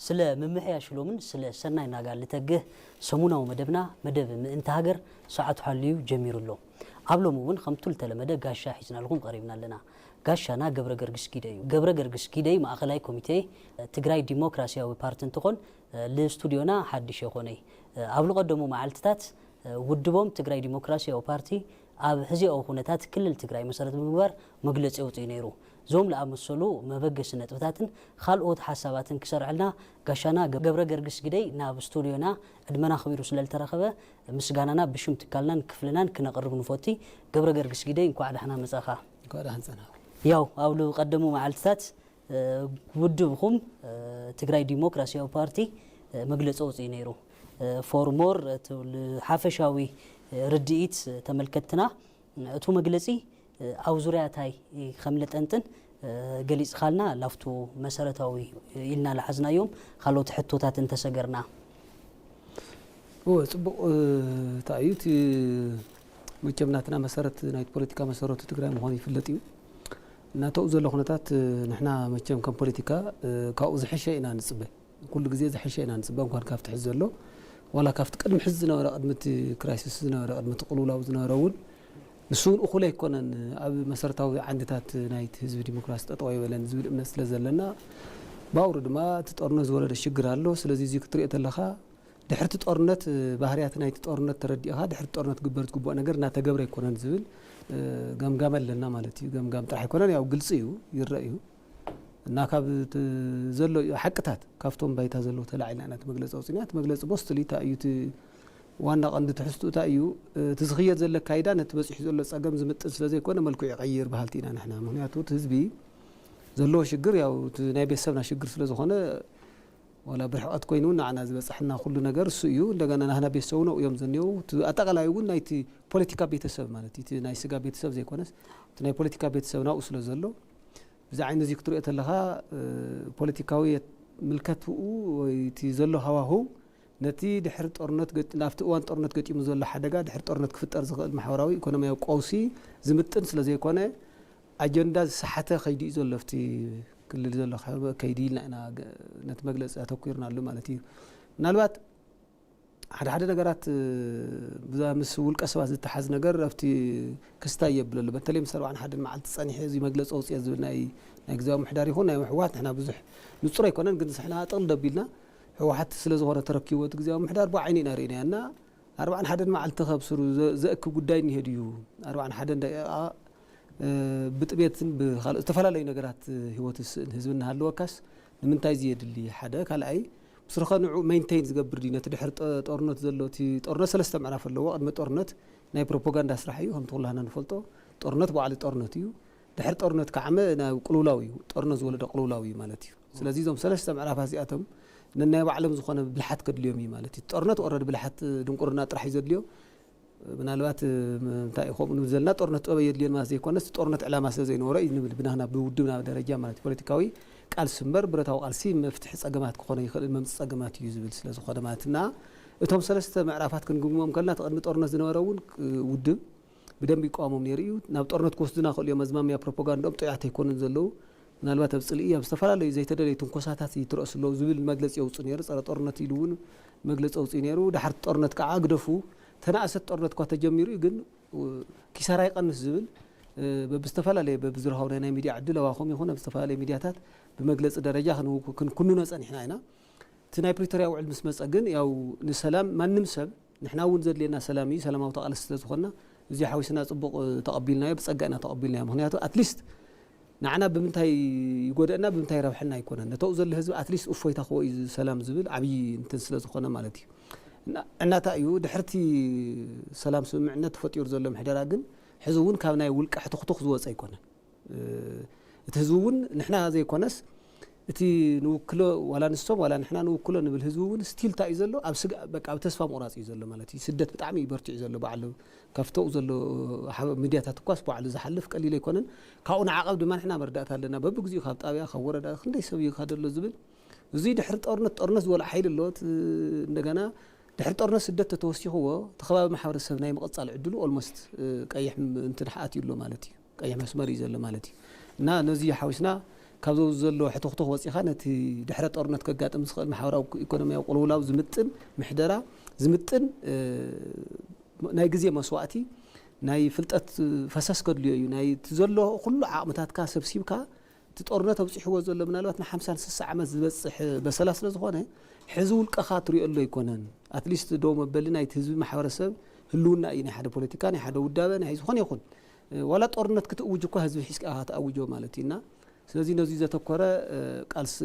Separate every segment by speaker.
Speaker 1: سلا ممحيا شلومن سلا سناي ناقال لتقه سمونا ومدبنا مدب انت هاجر ساعة حاليو جمير الله قبل مون خمتول تلمده قاشا حيزنا لهم قريبنا لنا قاشانا قبر قرقس كيدايو قبر قرقس كيداي ما أخلاي كوميتي تجراي ديمقراطية وبارتن تكون لاستوديونا حدش يخوني قبل قدموا مع التات ودبهم تجراي ديمقراطية وبارتي أب هزي أو خونتات كل التجراي مسألة المبار مجلس أو تينيرو زوم لأمسلو ما بقى سنة بتاعتن خلقوا حساباتن كسر علنا قشنا قبر قرقس جدي ناب استوديونا أدمنا خبير سلال ترخبة مسجاننا بشوم تكلنا كفلنا كنا قرب نفوتي قبر قرقس جدي نقعد إحنا مساخة
Speaker 2: قاعد هنسنا
Speaker 1: ياو أولو قدموا مع السات ودبهم تجراي ديمقراطية وبارتي مجلس أو تينيرو فورمور حافشاوي رديت تملكتنا تو مجلسي أو زريات هاي خملت أنتن جليس خالنا لفتو مسارتاوي إلنا لحزنا يوم خلو تحطو تاتن تسجرنا
Speaker 2: هو صبق تأييت مجمعنا مسارت نايت بوليتيكا مسارات تجري مهوني في اللتيو ناتوزر لخناتات نحنا مجمع كم بوليتيكا كأوز حشينا نسبة كل جزء حشينا نسبة وكان كافت حزر له ولا كافت قدم حزنا ولا قدمت كرايسيسنا ولا قدمت قلولا وزنا رون نسون أخوله يكونن أب مسارتاوي عندتات نايت حزب ديمقراطي تطوعي ولا نزول الناس لزلنا باورد ما تتقرنز ولا الشجر هالله سلزي زي كترية اللخا دحرت تقرنت بحريات نايت تقرنت ترديها دحرت تقرنت قبرت قبوا نجرنا تجبر يكونن زول قام لنا مالتي قام طرح يكونن ياو قلصيو يرأيو ناكاب زلوا حقتات كافتهم بيت زلوا تلاعنا أنا تمجلس أوسينات مجلس بوستلي تأيوت وانا عند تحسوا تأيو تزغير زل كايدا نتبس يحزل السقم زمت زي كنا ملكو يغير بهالتينا نحن مهنياتو تزبي زلوا شجر ياو نبي سبنا شجر سلزو خنا ولا برحقات كوينونا عنا بس احنا كل نجار سيو لقنا نحن بيسونا ويوم زنيو أتقل يقول نايتي بوليتيكا بيتسب مالتي ناي سجا بيتسب زي كونس ناي بوليتيكا بيتسبنا وصل زلوا إذا عين زي كترية لها بوليتيكاوية ملكته ويتزلوا هواهو نتي دحرت أرنت قت نافت وان أرنت قت يمزل حدقة دحرت أرنت كفت أرزق المحوراوي كنا ما يقوسي زمتن سلزي كونه أجندة صحته خيدي زلفتي كل اللي زل خير كيدي لنا نتمجلس أتوقيرنا له مالتي نالوات حد نجارات بذا مسؤول كسبة التحز نجار رفتي كستايب لله بتلي مسروا عن حد مع التصاني حزي مجلس أوصي زبناي نجزاهم محداري هنا محوات إحنا بزح نصري كنا نقدس إحنا أطل دبيلنا هو حتى سلزو هذا تركي وتجزاهم محدار بعيني نارينا أنا 4 حد مع التخب سروا زأك قداين هديو 4 حد بتبيت بخال تفعل لي نجارات هو حزبنا هالوكاس من تايزيد اللي حدا قال أي بصراحة نوع مينتينز قبل دينا تدحرت أرنت زلوتي أرنت سلسلة معنا في اللواء قد ما أرنت ناي بروباغندا سرحيو هم طول هنا نفلتو أرنت بعلى أرنتيو دحرت أرنت كعمة نا قلولاوي أرنت ولد قلولاوي مالتيو سلازيزهم سلسلة معنا فازياتهم ننا بعلم زخنا بلحت كد اليومي مالتي أرنت أورد بلحت دنقرنا طرح يزدليو من الوقت تاي خو من نزلنا أرنت أبي يدلين ما زي كونس أرنت علامة زي نورا إذن بنهنا بودنا درجة مالتي بوليتيكاوي قال سمبر برتاو قال سي مفتح صقمات كخونه يخل ممص صقمات يزبل سلاز خدماتنا اتهم سلسته معرفات كنقومهم كلنا تقدم طورنت زنورون ودب بدم يقاموا نيريو ناب طورنت كوسدنا خل يوم زمام يا بروباغندا طيعته يكون زلو نالبات بصليه بستفالله زي تدليتون كوساتات يترأس له زبل مجلس يوص نير صار طورنت يلون مجلس اوص نيرو دحر طورنت كعاقدفو تناست طورنت كو تجميرو ግን ኪሳራ ይቀንስ ዝብል بستفالله ببزر هورنا ميديا عدل واخوم يخون بستفالله ميدياتات بمجلس درجة كنا نصنع هنا تناي بريتوريا وعلم مسمى أجن أو نسلام ما نمسب نحن ونزل لنا سلامي سلام أو تقال استاذ خلنا زي حويسنا طبق تقبلنا بس أجنا تقبلنا هنا أتليست نعنا بمنتهي يقولنا بمنتهي ربحنا يكون نتوزل الهزب أتليست أفوي تخوي سلام زبل عبي نتنسل خلنا مالتي أنا تأيو دحرتي سلام سمعنا تفتير زلهم حدار أجن حزون كابنا يقولك حتخطخ زوج أيقونه تهزون نحنا زي كونس تي نوكله ولا نصب ولا نحنا نوكله نبل هزون ستيل تايزلو أبسق بق أب تسفى مراس يزلو مالتي سدت بتعمي برتع يزلو بعلو كفتو زلو ميديات تقاس بعلو زحلف قليل يكونن كأون عقب دمان نحنا مردات لنا ببجزي خابط أبيا خورة دا خلنا يسوي خادر له زبل زيد حرت أرنت ولا حيل اللوت نجنا دحرت أرنت سدت توصي هو تخبى محاور السبناي مقطع العدلو almost كأيح انتنحات يلو مالتي كأيح مسمار يزلو مالتي نا نزي حوسنا ካብዞ ዘሎ ሕቶክቶክ ወፂኻ ነቲ ድሕረ ጦርነት ከጋጥም ዝኽእል ማሕበራዊ ኢኮኖሚያዊ ቁልውላው ዝምጥን ምሕደራ ዝምጥን ናይ ግዜ መስዋእቲ ናይ ፍልጠት ፈሰስ ከድልዮ እዩ ናይ ዘሎ ኩሉ ዓቕምታትካ ሰብሲብካ እቲ ጦርነት ኣብፅሕዎ ዘሎ ምናልባት ን 50-60 ዓመት ዝበፅሕ በሰላ ስለ ዝኾነ ሕዚ ውልቀኻ ትሪኦ ኣሎ ኣይኮነን ኣትሊስት ዶ መበሊ ናይቲ ህዝቢ ማሕበረሰብ ህልውና እዩ ናይ ሓደ ፖለቲካ ናይ ሓደ ውዳበ ናይ ዝኾነ ይኹን ዋላ ጦርነት ክትእውጅ እኳ ህዝቢ ሒዝካ ክትኣውጆ ማለት እዩና ስለዚ ነዚ ዘተኮረ ቃልሲ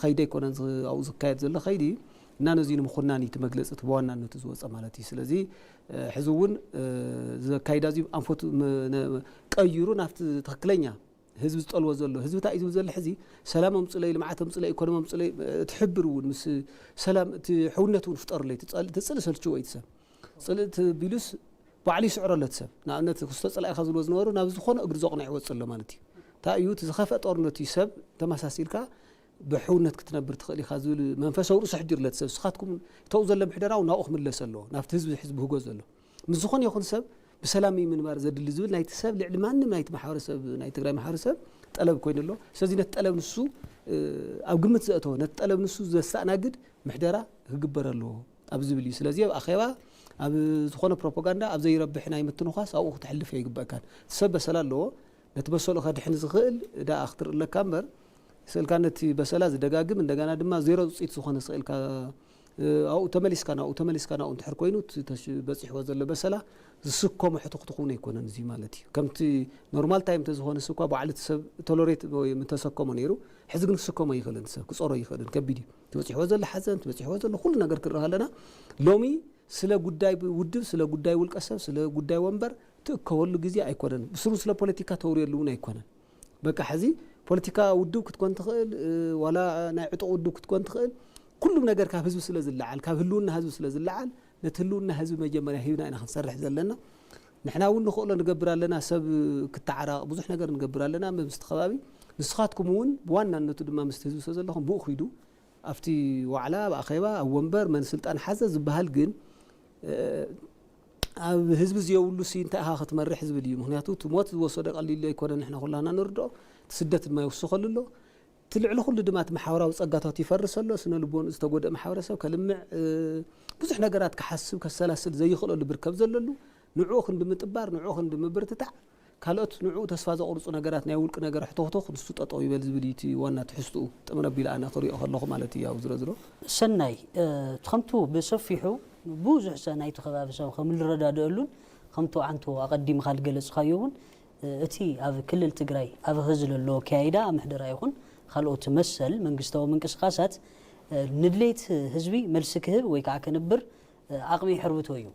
Speaker 2: ከይደ ኣይኮነን ኣብኡ ዝካየድ ዘሎ ከይዲ እና ነዚ ንምኹናን እቲ መግለፂ እቲ በዋናነቱ ዝወፀ ማለት እዩ ስለዚ ሕዚ እውን ዘካይዳ እዚ ኣንፈቱ ቀይሩ ናብቲ ትክክለኛ ህዝቢ ዝጠልዎ ዘሎ ህዝቢ እንታይ እዩ ዘሎ ሕዚ ሰላም ኣምፅለይ ልምዓት ኣምፅለይ ኢኮኖሚ ኣምፅለይ ትሕብር እውን ምስ ሰላም እቲ ሕውነት እውን ፍጠርለይ ትፅሊ ሰልችዎ እዩ ሰብ ፅልእ ቢሉስ ባዕሉ ይስዕረለት ሰብ ንኣብነት ክስቶ ፀላኢኻ ዝብሎ ዝነበሩ ናብ ዝኾነ እግሪ ዘቕንዕ ይወፅእ ኣሎ ማለት እዩ እንታይ እዩ እቲ ዝኸፍአ ጦርነት እዩ ሰብ ተመሳሲልካ ብሕውነት ክትነብር ትኽእል ኢኻ ዝብል መንፈሳዊ ርእሱ ሕዲርለት ሰብ ስኻትኩም ተው ዘሎ ምሕደራው ናብኡ ክምለስ ኣለዎ ናብቲ ህዝቢ ሕዝቢ ህጎ ዘሎ ምስ ዝኾነ ይኹን ሰብ ብሰላም ምንባር ዘድሊ ዝብል ናይቲ ሰብ ልዕሊ ማንም ናይቲ ማሕበረሰብ ናይ ትግራይ ማሕበረሰብ ጠለብ ኮይኑ ኣሎ ስለዚ ነቲ ጠለብ ንሱ ኣብ ግምት ዘእተዎ ነቲ ጠለብ ንሱ ዘስተኣናግድ ምሕደራ ክግበር ኣለዎ ኣብ ዝብል እዩ ስለዚ ኣብ ኣኼባ ኣብ ዝኾነ ፕሮፓጋንዳ ኣብ ዘይረብሕ ናይ ምትንኳስ ኣብኡ ክትሕልፍ ይግበአካ ሰብ በሰላ ኣለዎ ነቲ በሰሉ ከድሕን ዝኽእል ዳ ክትርኢ ኣለካ እምበር ስእልካ ነቲ በሰላ ዝደጋግም እንደገና ድማ ዜሮ ውፅኢት ዝኾነ ስእልካ ኣብኡ ተመሊስካ ናብኡ እንድሕር ኮይኑ በፂሕዎ ዘሎ በሰላ ዝስከሞ ሕቱክትኹን ኣይኮነን እዚ ማለት እዩ ከምቲ ኖርማል ታይም ተዝኾነ ስኳ ባዕሉ ሰብ ቶሎሬት ወይ ተሰከሞ ነይሩ ሕዚ ግን ክስከሞ ይኽእልን ሰብ ክፀሮ ይኽእልን ከቢድ እዩ ትበፂሕዎ ዘሎ ሓዘን ትበፂሕዎ ዘሎ ኩሉ ነገር ክርኢ ኣለና ሎሚ ስለ ጉዳይ ውድብ ስለ ጉዳይ ውልቀ ሰብ ስለ ጉዳይ ወንበር ትእከበሉ ግዜ ኣይኮነን ብስሩ ስለ ፖለቲካ ተውርየሉ እውን ኣይኮነን በቃ ሕዚ ፖለቲካ ውድብ ክትኮን ትኽእል ዋላ ናይ ዕጡቕ ውድብ ክትኮን ትኽእል ኩሉም ነገር ካብ ህዝቢ ስለ ዝለዓል ካብ ህልውና ህዝቢ ስለ ዝለዓል ነቲ ህልውና ህዝቢ መጀመርያ ሂብና ኢና ክንሰርሕ ዘለና ንሕና እውን ንኽእሎ ንገብር ኣለና ሰብ ክተዓራቕ ብዙሕ ነገር ንገብር ኣለና ምስቲ ከባቢ ንስኻትኩም እውን ብዋናነቱ ድማ ምስቲ ህዝቢ ስለ ዘለኹም ብኡ ኺዱ ኣብቲ ዋዕላ ብኣኼባ ኣብ ወንበር መን ስልጣን ሓዘ ዝበሃል ግን ኣብ ህዝቢ ዝየብሉ እንታይ ኢኻ ክትመርሕ ዝብል እዩ ምክንያቱ እቲ ሞት ዝወሰደ ቀሊሉ ኣይኮነን ንሕና ኩላና ንርድኦ ስደት ድማ ይውስኸሉ ኣሎ ትልዕሊ ኩሉ ድማ እቲ ማሕበራዊ ፀጋታት ይፈርስ ኣሎ ስነ ልቦን ዝተጎድአ ማሕበረሰብ ከልምዕ ብዙሕ ነገራት ክሓስብ ከሰላስል ዘይኽእለሉ ብርከብ ዘለሉ ንዕኡ ክንድምጥባር ንዕኡ ክንድምብርትታዕ ካልኦት ንዕኡ ተስፋ ዘቑርፁ ነገራት ናይ ውልቂ ነገር ሕቶክቶክ ንሱ ጠጠው ይበል ዝብል እቲ ዋና ትሕዝትኡ ጥም ረቢላ ኣነ ክሪኦ ከለኹ ማለት እዩ ኣብ ዝረዝሮ
Speaker 1: ሰናይ ከምቱ ብሰፊሑ ብዙሕ ሰናይቲ ከባቢ ሰብ ከም ዝረዳድአሉን ከምቱ ዓንቱ ኣቐዲምካ ዝገለፅካዮ እውን እቲ ኣብ ክልል ትግራይ ኣብ ህዝቢ ዘሎ ካይዳ ምሕደራ ይኹን ካልኦት መሰል መንግስታዊ ምንቅስቃሳት ንድሌት ህዝቢ መልሲ ክህብ ወይ ከዓ ከንብር ኣቕሚ ይሕርብቶ እዩ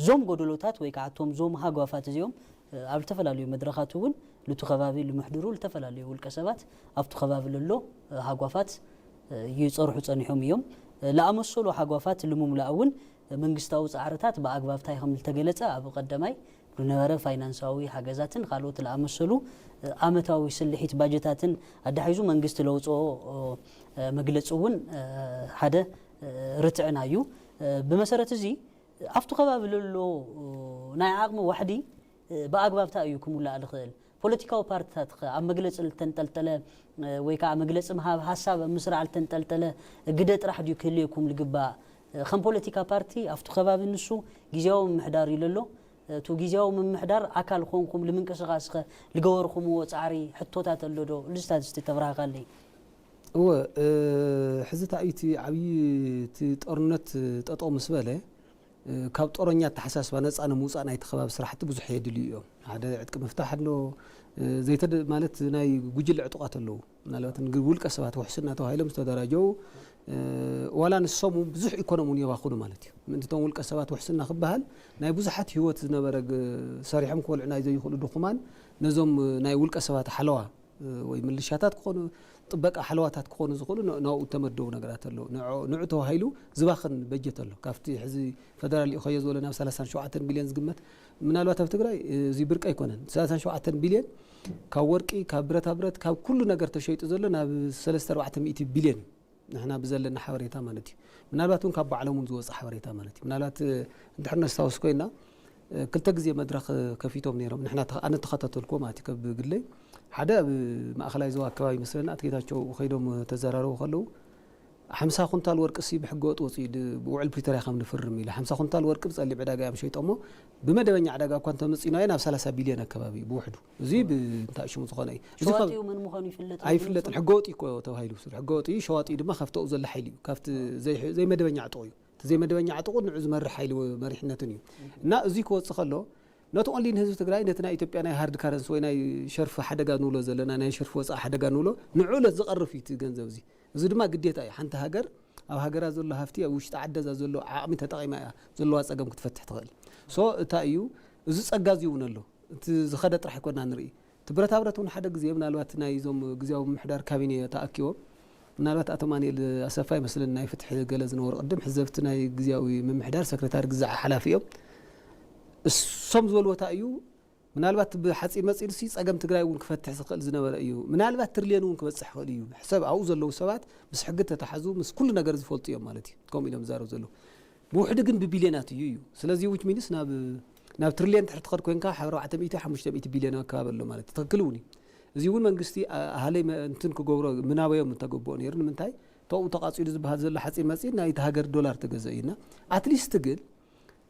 Speaker 1: ዞም ጎደሎታት ወይ ከዓ ቶም ዞም ሃጓፋት እዚኦም ኣብ ዝተፈላለዩ መድረኻት እውን ልቱ ከባቢ ልምሕድሩ ዝተፈላለዩ ውልቀ ሰባት ኣብቲ ከባቢ ዘሎ ሃጓፋት ይፀርሑ ፀኒሖም እዮም ለኣመሰሉ ሃጓፋት ልምምላእ እውን መንግስታዊ ፃዕርታት ብኣግባብ እንታይ ከም ዝተገለጸ ኣብ ቀዳማይ ዝነበረ ፋይናንሳዊ ሓገዛትን ካልኦት ለኣመሰሉ ዓመታዊ ስልሒት ባጀታትን ኣዳሒዙ መንግስቲ ለውፅኦ መግለፂ እውን ሓደ ርትዕና እዩ ብመሰረት እዚ ኣብቲ ከባቢ ዘሎ ናይ ዓቕሚ ዋሕዲ ብኣግባብ እንታይ እዩ ክምላእ ዝኽእል ፖለቲካዊ ፓርቲታት ኣብ መግለፂ ዝተንጠልጠለ ወይ ከዓ መግለፂ ምሃብ ሓሳብ ምስራዕ ዝተንጠልጠለ ግደ ጥራሕ ድዩ ክህልየኩም ዝግባእ ከም ፖለቲካ ፓርቲ ኣብቲ ከባቢ ንሱ ግዜያዊ ምምሕዳር ኢሉ ኣሎ እቲ ግዜያዊ ምምሕዳር ኣካል ኮንኩም ንምንቅስቃስ ዝገበርኩምዎ ፃዕሪ ሕቶታት ኣሎ ዶ ልስታት እስቲ ተብራህካለይ
Speaker 2: እወ ሕዚ ታይቲ ዓብዪ እቲ ጦርነት ጠጠው ምስ በለ ካብ ጦረኛ ተሓሳስባ ነፃ ንምውፃእ ናይቲ ከባቢ ስራሕቲ ብዙሕ የድልዩ እዮም ሓደ ዕጥቂ ምፍታሕ ኣሎ ዘይተደ ማለት ናይ ጉጅለ ዕጡቃት ኣለዉ ምናልባት ውልቀ ሰባት ውሕስና ተባሂሎም ዝተደራጀው ዋላ ንሶም ብዙሕ ኢኮኖሚውን የባኽኑ ማለት እዩ ምንቶም ውልቀ ሰባት ውሕስና ክበሃል ናይ ብዙሓት ህይወት ዝነበረ ሰሪሖም ክበልዑ ናይ ዘይኽእሉ ድኹማን ነዞም ናይ ውልቀ ሰባት ሓለዋ ወይ ምልሻታት ክኾኑ ጥበቃ ሓለዋታት ክኾኑ ዝኽእሉ ናብኡ ተመደቡ ነገራት ኣለዉ ንዑ ተባሂሉ ዝባኽን በጀት ኣሎ ካብቲ ሕዚ ፈደራል ይኸዮ ዝበለ ናብ 37 ቢልዮን ዝግመት ምናልባት ኣብ ትግራይ እዚ ብርቂ ኣይኮነን 37 ቢልዮን ካብ ወርቂ ካብ ብረታ ብረት ካብ ኩሉ ነገር ተሸይጡ ዘሎ ናብ 3400 ቢልዮን ንሕና ብዘለና ሓበሬታ ማለት እዩ ምናልባት እውን ካብ ባዕሎም እውን ዝወፅእ ሓበሬታ ማለት እዩ ምናልባት እንድሕር ነስታውስ ኮይና كلتا جزء مدرخ كفيتهم نيرهم نحن أنا تخطط لكم أعتقد بقلي حدا ما أخلاي زوا كواي مثلا أتكيتاቸው وخيدهم تزرروا خلوا 50 كنتال ورق سي بحقوق وصيد بوعل بريتوريا خم نفرم إلى 50 كنتال ورق بصلي بعداقة مشي طمو بمدبني عداقة كنت مصيناين ب 3 بليون كبابي بوحده زي بتاعش مزخناي
Speaker 1: شواطي ومن مخانو يفلت
Speaker 2: أي فلت الحقوقي كو توهيلو سر حقوقي شواطي دما خفتو زل حيلي كافت زي مدبني عطوي زي مدبني عطوي نعز مرح حيل مريحنتني نا زي كو تخلو نوت اونلي نهزو تግራይ نتنا ኢትዮጵያ ናይ ሃርድ ካረንስ ወይ ናይ ሸርፍ ሓደጋ ንብሎ ዘለና ናይ ሸርፍ ወፃ ሓደጋ ንብሎ ንዑለት ዝቐርፊት ገንዘብ እዚ ድማ ግዴታ እዩ ሓንቲ ሃገር ኣብ ሃገራ ዘሎ ሃፍቲ ኣብ ውሽጢ ዓደዛ ዘሎ ዓቕሚ ተጠቒማ እያ ዘለዋ ፀገም ክትፈትሕ ትኽእል ሶ እታ እዩ እዚ ፀጋ እዚ እውን ኣሎ እቲ ዝኸደ ጥራሕ ይኮና ንርኢ ትብረታ ብረት እውን ሓደ ግዜ ምናልባት ናይ ዞም ግዜያዊ ምሕዳር ካቢኔ ተኣኪቦም ምናልባት ኣቶ ማንኤል ኣሰፋ ይመስለኒ ናይ ፍትሒ ገለ ዝነበሩ ቅድም ሕዘብቲ ናይ ግዜያዊ ምምሕዳር ሰክሬታሪ ግዛዕ ሓላፊ እዮም الصم زول وتأيو من البات بحسي مسير سي أجمع تجري ونكفتح سقل زنبر أيو من البات ترليان ونكبسح أيو حساب عوز الله سبات بس حقتها تحزو بس كل نجار زفولت يوم مالتي قوم إلى مزارو زلوا بوحدة جن ببليانات يو سلازي ويت مينس ناب ترليان تحت خد كوين كاح روح عتميته حمش تبيت بليانا كابل له مالتي تقلوني زيون من قصتي هالي ما نتنكو جورا مناوي من تجوبون يرن من تاي تو تقاصيد بهذا الحسي مسير نايت هاجر دولار تجزئينا أتليست تقل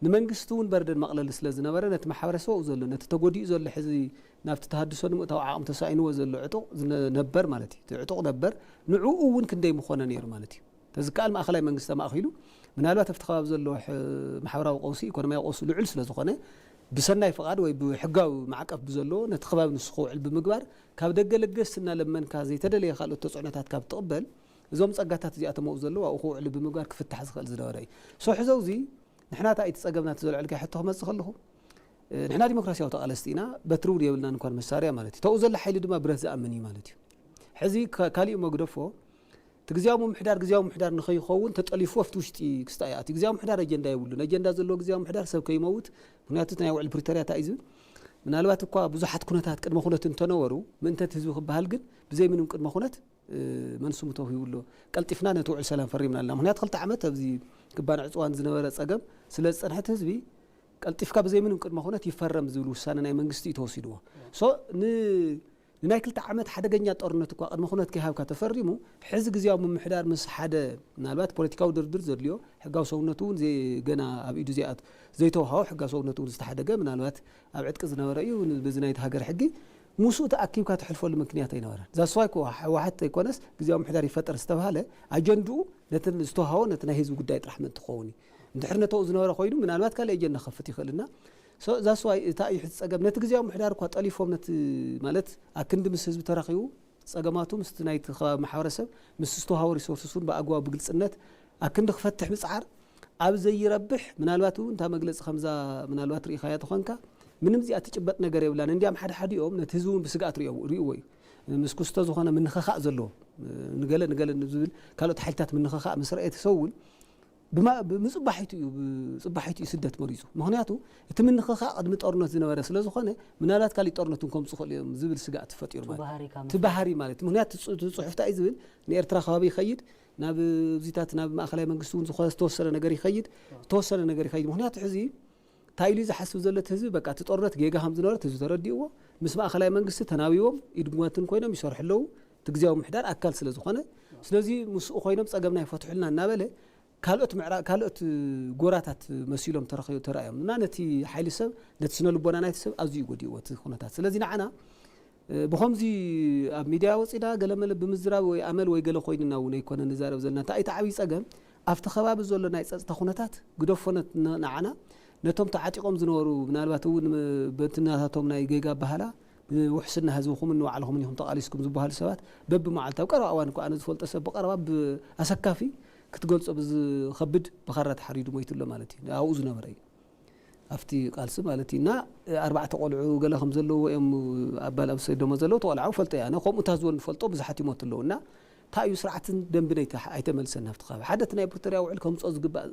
Speaker 2: نمنجستون بردن مقلل سلازنا برنا تمحورسو وزلو نتتجودي زل حزي نافت تهدسون متوع عم تساين وزلو عطق نبر مالتي عطق نبر نعوق ون كندي مخونا نير مالتي تذكال ما أخلاي منجست ما أخيلو من هالوقت افتخاب زلو محورة وقوسي كنا ما يقوس العلس لزخنة بسناي فقاد ويبحجاو معك أف بزلو نتخباب نسخو علب مقبر كابدق لجسنا لما كازي تدلي خالو التصعنات كاب تقبل زوم صقاتات زي أتمو زلو أخو علب مقبر كفتح زخل زلوري سو حزوزي نحنا تايت صقبنا تزول عليك حتى هم مسخلهم نحنا ديمقراطيا وتقالستينا بترول يبلنا نكون مساريا مالتي توزل حيل دما برز امني مالتي حزي كالي مغدفو تغزياو محدار نخي خون تطليفو فتوشتي كستايات غزياو محدار اجندا يبلنا اجندا زلو غزياو محدار سب كيموت بنياتنا يوعل بريتوريا تايزو منالبات እኳ ብዙሓት ኩነታት ቅድመ ኩነት እንተነበሩ ምንተት ህዝቢ ክበሃል ግን ብዘይ ምንም ቅድመ ኩነት መንሱም ተውሂብሎ ቀልጢፍና ነትውዕል ሰላም ፈሪምና አላ ምክንያት 2 ዓመት ኣብዚ ግባን ዕፅዋን ዝነበረ ፀገም ስለ ፀንሐት ህዝቢ ቀልጢፍካ ብዘይ ምንም ቅድመ ኩነት ይፈረም ዝብል ውሳነ ናይ መንግስቲ ተወሲድዎ ሶ ንናይ 2 ዓመት ሓደገኛ ጦርነት እኳ ቅድመ ኩነት ከይሃብካ ተፈሪሙ ሕዚ ግዜያዊ ምምሕዳር ምስ ሓደ ምናልባት ፖለቲካዊ ድርድር ዘድልዮ ሕጋዊ ሰውነቱ ዘይ ገና ኣብ ኢዱ ዚኣት ዘይተውሃው ሕጋዊ ሰውነቱ ዝተሓደገ ምናልባት ኣብ ዕጥቂ ዝነበረ እዩ ብዝናይት ሃገር ሕጊ ሙሱእ ተኣኪብካ ትሕልፈሉ ምክንያት ኣይነበረን ዛስዋይኮ ሕወሓት ኣይኮነስ ግዜያዊ ምሕዳር ይፈጠር ዝተባሃለ ኣጀንድኡ ነቲ ዝተውሃቦ ነቲ ናይ ህዝቢ ጉዳይ ጥራሕ ምን ትኸውን እንድሕር ነተው ዝነበረ ኮይኑ ምናልባት ካልእ ኣጀንዳ ከፍት ይኽእልና ዛስዋይ እታ እዩ ሕዚ ፀገም ነቲ ግዜያዊ ምሕዳር እኳ ጠሊፎም ነቲ ማለት ኣክንዲ ምስ ህዝቢ ተራኺቡ ፀገማቱ ምስ ናይቲ ከባቢ ማሕበረሰብ ምስ ዝተውሃቦ ሪሶርስሱን ብኣግባቡ ብግልፅነት ኣክንዲ ክፈትሕ ምፅዓር ኣብ ዘይረብሕ ምናልባት እንታ መግለፂ ከምዛ ምናልባት ርኢኻያ ተኾንካ ምንም ዚኣ ትጭበጥ ነገር የብላን እንዲያም ሓደ ነቲ ህዝቡን ብስጋት ርኢዎ እዩ ምስ ኩስቶ ዝኾነ ምንኽኻእ ዘለዎ ንገለ ዝብል ካልኦት ሓይልታት ምንኽኻእ ምስ ረአየ ተሰውን ብምጽባሒቱ እዩ ስደት መሪፁ ምክንያቱ እቲ ምንኽኻእ ቅድሚ ጦርነት ዝነበረ ስለ ዝኾነ ምናልባት ካልእ ጦርነቱን ከምፅ ክእል እዮም ዝብል ስጋት ተፈጢሩ ማለት ትባህሪ ማለት ምክንያቱ ጽሑፍታ እዩ ዝብል ንኤርትራ ከባቢ ይኸይድ ናብ ዚታት ናብ ማእኸላይ መንግስቲ እውን ዝተወሰነ ነገር ይኸይድ ምክንያቱ ሕዚ ታይሉ ዝሓስብ ዘለት ህዝቢ በቃ እቲ ጦርነት ጌጋ ከም ዝነበረ ህዝቢ ተረዲእዎ ምስ ማእኸላይ መንግስቲ ተናቢቦም ኢድግማትን ኮይኖም ይሰርሑ ኣለዉ እቲ ግዜያዊ ምሕዳር ኣካል ስለ ዝኾነ ስለዚ ምስኡ ኮይኖም ፀገምና ይፈትሑልና እናበለ ካልኦት ጎራታት መሲሎም ተራእዮም እና ነቲ ሓይሊ ሰብ ነቲ ስነ ልቦና ናይቲ ሰብ ኣዝዩ ይጎዲእዎ እቲ ኩነታት ስለዚ ንዓና ብኸምዚ ኣብ ሚድያ ወፂና ገለመለ ብምዝራብ ወይ ኣመል ወይ ገለ ኮይንና እውን ኣይኮነ ንዛረብ ዘለና እንታይ እቲ ዓብዪ ፀገም ኣብቲ ከባቢ ዘሎ ናይ ፀጥታ ኩነታት ግደፎነት ንዓና ነቶም ተዓጢቆም ዝነበሩ ምናልባት እውን በትናታቶም ናይ ጌጋ ባህላ ውሕስና ህዝብኹም ንባዕልኹም ኢኹም ተቃሊስኩም ዝበሃሉ ሰባት በብመዓልቲ ኣብ ቀረባ እዋን እኳ ኣነ ዝፈልጦ ሰብ ብቐረባ ብኣሰካፊ ክትገልጾ ብዝኸብድ ብኻራት ሓሪዱ ሞይቱሎ ማለት እዩ ኣብኡ ዝነበረ እዩ ኣብቲ ቃልሲ ማለት እዩ እና 4 ቆልዑ ገለ ከም ዘለዎ እዮም ኣባል ኣብ ሰይዶሞ ዘለዎ ተቆልዑ ፈልጦ እያ ኣነ ከምኡ ታዝወን ፈልጦ ብዙሓት ይሞቱ ኣለዉ እና እንታይ እዩ ስርዓትን ደንብን ኣይተመልሰን ናብቲ ከባቢ ሓደ እቲ ናይ ፕሪቶርያ ውዕል ከምፅኦ ዝግባእ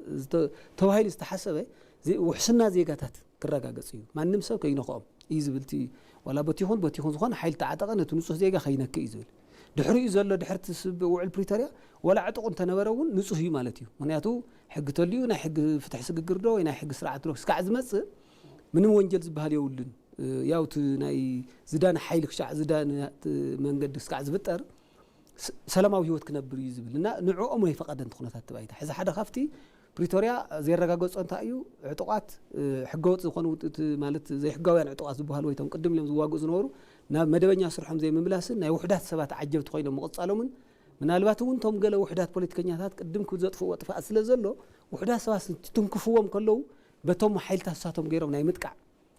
Speaker 2: ተባሂሉ ዝተሓሰበ ውሕስና ዜጋታት ክረጋገጽ እዩ ማንም ሰብ ከይነኽኦም እዩ ዝብልቲ ዋላ በቲኹን ዝኾነ ሓይሊ ተዓጠቐ ነቲ ንጹህ ዜጋ ከይነክእ እዩ ዝብል ድሕሪኡ ዘሎ ድሕርቲ ውዕል ፕሪቶርያ ወላ ዕጡቕ እንተነበረ እውን ንጹህ እዩ ማለት እዩ ምክንያቱ ሕጊ ተልዩ ናይ ሕጊ ፍትሒ ስግግር ዶ ወይ ናይ ሕጊ ስርዓት ዶ ክሳዕ ዝመፅእ ምንም ወንጀል ዝበሃል የውልን ያውት ናይ ዝዳን ሓይል ክሻዕ ዝዳን መንገዲ ስካዕ ዝፍጠር ሰላማዊ ህይወት ክነብር እዩ ዝብል እና ንዕኦም ናይ ፈቀደን ኩነታት ተባይታ ሕዚ ሓደ ካፍቲ ፕሪቶሪያ ዘረጋገጾ እንታይ እዩ ዕጡቃት ሕገወጥ ዝኾኑ ማለት ዘይሕጋውያን ዕጡቃት ዝበሃሉ ወይቶም ቅድም ኢሎም ዝዋግኡ ዝነበሩ ናብ መደበኛ ስርሖም ዘይምምላስን ናይ ውሕዳት ሰባት ዓጀብቲ ኮይኖም መቕጻሎምን ምናልባት እውን ቶም ገለ ውሕዳት ፖለቲከኛታት ቅድም ክዘጥፍዎ ጥፋእ ስለ ዘሎ ውሕዳት ሰባት ትንክፍዎም ከለዉ በቶም ሓይልታት ሳቶም ገይሮም ናይ ምጥቃዕ